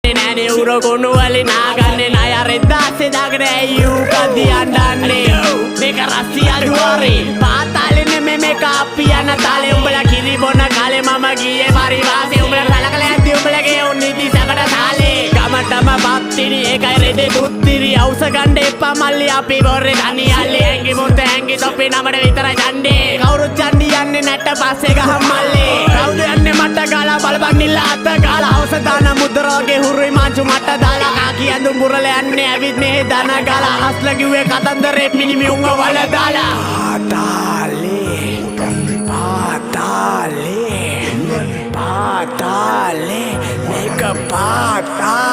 දන්නේ නෑනේ උර ගොනු වලින් නාගන්නේ ණය රෙද්දාස්සේ දාගෙන ඇයි ඌ කදී අඬන්නේ මේක රස්සිය දුවාරේ පාතාලේ නෙමෙ මේක අපි යන තාලේ උඹලා කිරි බොන කාලේ මම ගියේ පරිවාසේ උඹලා සලකලා ඇද්දි උඹලගේ උන්නිදි සකට තාලේ ගමටම බත්තිරි ඒකයි රෙදේ දුත්තිරි අවුස ගන්න එපා මල්ලි අපි බොරේ තනියල්ලේ ඇඟි මොත ඇඟි තොපේ නමඩ විතරයි යන්නේ කවුරුත් යන්නේ යන්නේ නැට පස්සේ ගහම් මල්ලේ කවුද යන්නේ මට ගාලා බලපන් නිල්ල අත ගාලා අවුස දාන මුද්‍රාගේ හුරුයි මාංචු මට දාලා කාකි ඇඳුම් බුරල යන්නේ ඇවිත් මේ දන ගාලා අස්ල කිව්වේ කතන්දරේ මිනිමි උංග වල දාලා පාතාලේ මේක පාතාලේ